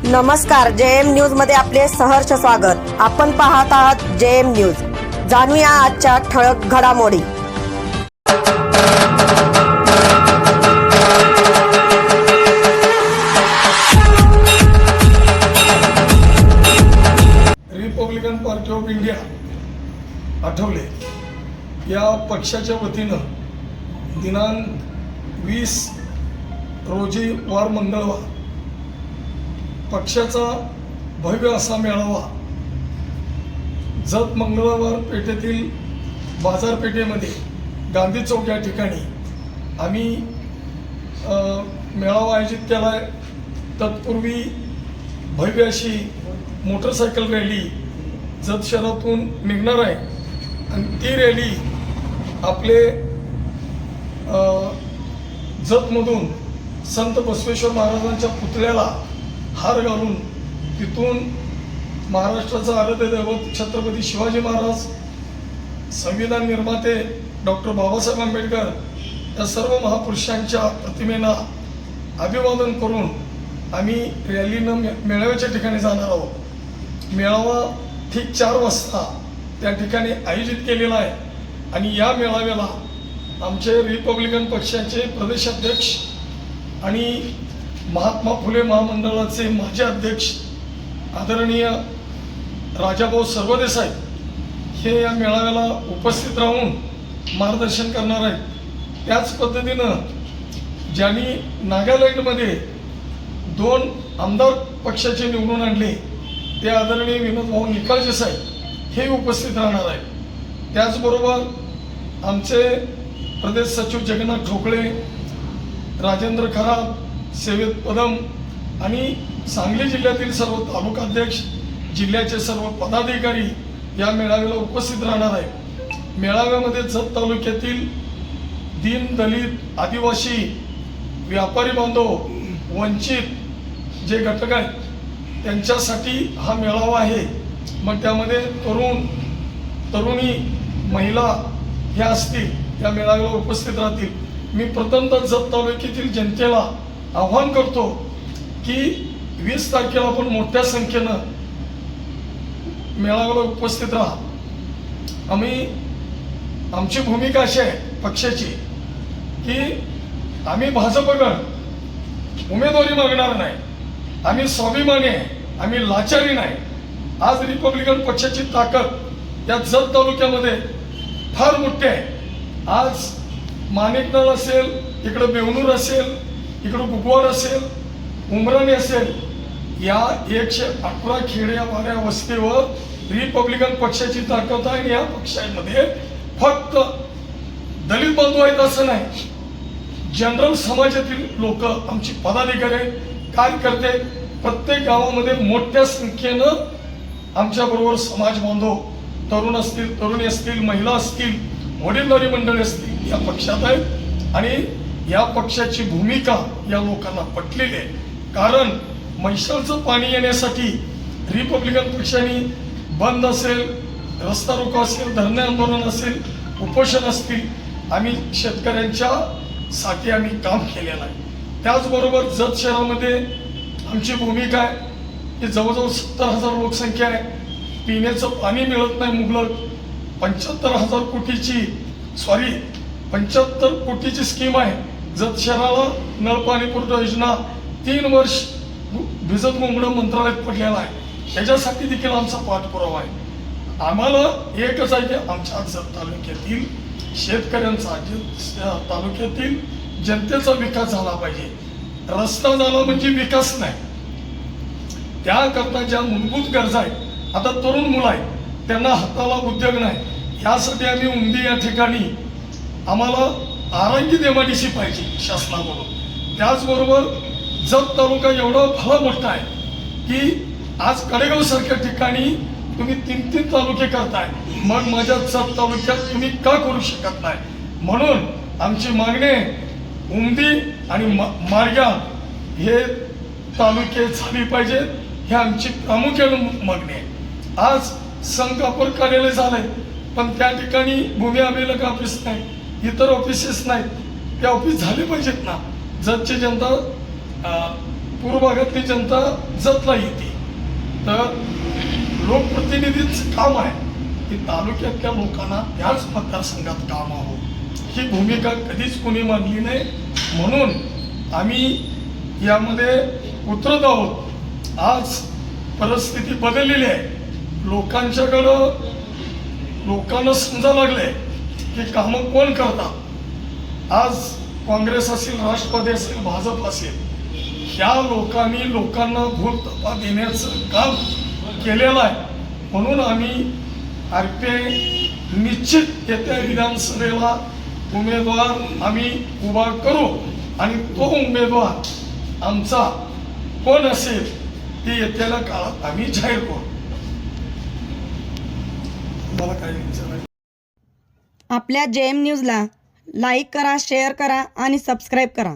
नमस्कार, JM news मध्ये आपले सहर्ष स्वागत। आपण पाहत आहात JM न्यूज। जाणूया आजच्या ठळक घडामोडी। Republican party of India Athawale या पक्षाच्या वतीनं दिनांक 20 रोजी वार मंगळवार पक्षाचा भव्य असा मेळावा जत मंगळवार पेठेतील बाजारपेठेमध्ये गांधी चौक या ठिकाणी आम्ही मेळावा आयोजित केला आहे। तत्पूर्वी भव्य अशी मोटरसायकल रॅली जत शहरातून निघणार आहे आणि ती रॅली आपले जतमधून संत बसवेश्वर महाराजांच्या पुतळ्याला हार घालून तिथून महाराष्ट्राचा आराध्य दैवत छत्रपती शिवाजी महाराज, संविधान निर्माते डॉक्टर बाबासाहेब आंबेडकर या सर्व महापुरुषांच्या प्रतिमेला अभिवादन करून आम्ही रॅलीनं मेळाव्याच्या ठिकाणी जाणार आहोत। मेळावा ठीक 4 वाजता त्या ठिकाणी आयोजित केलेला आहे आणि या मेळाव्याला आमचे रिपब्लिकन पक्षाचे प्रदेशाध्यक्ष आणि महात्मा फुले महामंडळाचे माजी अध्यक्ष आदरणीय राजाभाऊ सरवदेसाई हे या मेळाव्याला उपस्थित राहून मार्गदर्शन करणार आहेत। त्याच पद्धतीनं ज्यांनी नागालँडमध्ये 2 आमदार पक्षाचे निवडून आणले ते आदरणीय विनोद भाऊ निकाळजे साहेब हे उपस्थित राहणार आहेत। त्याचबरोबर आमचे प्रदेश सचिव जगन्नाथ ठोकळे, राजेंद्र खरात, सेवेत पदम आणि सांगली जिल्ह्यातील सर्व तालुकाध्यक्ष, जिल्ह्याचे सर्व पदाधिकारी या मेळाव्याला उपस्थित राहणार आहे। मेळाव्यामध्ये जत तालुक्यातील दीन, दलित, आदिवासी, व्यापारी बांधव, वंचित जे घटक आहेत त्यांच्यासाठी हा मेळावा आहे। मग त्यामध्ये तरुण, तरुणी, महिला ह्या असतील या मेळाव्याला उपस्थित राहतील। मी प्रथमतः जत तालुक्यातील जनतेला आव्हान करतो की 20 तारखेला आपण मोठ्या संख्येनं मेळाव्याला उपस्थित राहा। आमची भूमिका अशी आहे पक्षाची की आम्ही भाजपकडे उमेदवारी मागणार नाही, आम्ही स्वाभिमानी आहे, आम्ही लाचारी नाही। आज रिपब्लिकन पक्षाची ताकद या जत तालुक्यामध्ये फार मोठी आहे। आज माणिकनाळ असेल, इकडे बेवनूर असेल, इकडं बुगवाड असेल, उमराणी असेल, या 111 खेड्यावाड्या वस्तीवर रिपब्लिकन पक्षाची ताकद आहे। या पक्षामध्ये फक्त दलित बांधव आहेत असं नाही, जनरल समाजातील लोक आमची पदाधिकारी, कार्यकर्ते प्रत्येक गावामध्ये मोठ्या संख्येनं आमच्या बरोबर समाज बांधव, तरुण असतील, तरुणी असतील, महिला असतील, वडीलधारी मंडळी असतील या पक्षात आहेत आणि या पक्षाची भूमिका या लोकांना पटलेली आहे। कारण म्हैसाळचं पाणी येण्यासाठी रिपब्लिकन पक्षाने बंद असेल, रस्ता रोको असेल, धरणे आंदोलन असेल, उपोषण असतील, आम्ही शेतकऱ्यांच्या साठी आम्ही काम केलेलं आहे। त्याचबरोबर जत शहरामध्ये आमची भूमिका आहे की जवळजवळ 70,000 लोकसंख्या आहे, पिण्याचं पाणी मिळत नाही मुबलक। 75 कोटीची स्कीम आहे जत शहराला नळ पाणी पुरवठा योजना 3 वर्ष भिजत मुंगडं मंत्रालयात पडलेला आहे, त्याच्यासाठी देखील आमचा पाठपुरावा आहे। आम्हाला एकच आहे की आमच्या जत तालुक्यातील शेतकऱ्यांचा, तालुक्यातील जनतेचा विकास झाला पाहिजे। रस्ता झाला म्हणजे विकास नाही, त्याकरता ज्या मूलभूत गरजा आहेत, आता तरुण मुलं आहेत त्यांना हाताला उद्योग नाही, यासाठी आम्ही उंदी या ठिकाणी आम्हाला आरांगीत MIDC पाहिजे शासनाकडून। त्याचबरोबर जत तालुका एवढा भला मोठा आहे की आज कडेगाव सारख्या ठिकाणी तुम्ही 3 तालुके करताय, मग माझ्या जत तालुक्यात तुम्ही का करू शकत नाही? म्हणून आमची मागणी उमदी आणि माडगा हे तालुके झाली पाहिजे, हे आमची प्रामुख्याने मागणी आहे। आज संघ अपर कार्यालय झालंय पण त्या ठिकाणी भूमी अभिलेख ऑफिस नाही, इतर ऑफिसेस नाहीत, ते ऑफिस झाले पाहिजेत ना। जतची जनता पूर्व भागातली जनता जतला येते. तर लोकप्रतिनिधीचं काम आहे की तालुक्यातल्या लोकांना त्याच मतदारसंघात काम हवं. ही भूमिका कधीच कोणी मानली नाही, म्हणून आम्ही यामध्ये उतरत आहोत. आज परिस्थिती बदललेली आहे. लोकांना समजा लागले की कामं कोण करतात. आज काँग्रेस असेल, राष्ट्रवादी असेल, भाजप असेल, ह्या लोकांना भूल तपा देण्याचं काम केलेलं आहे. म्हणून आम्ही RPI निश्चित येत्या विधानसभेला उमेदवार आम्ही उभा करू आणि तो उमेदवार आमचा कोण असेल ते येत्या काळात आम्ही जाहीर करू. मला काय विचारायचं? आपल्या JM न्यूजला लाईक करा, शेअर करा आणि सबस्क्राईब करा.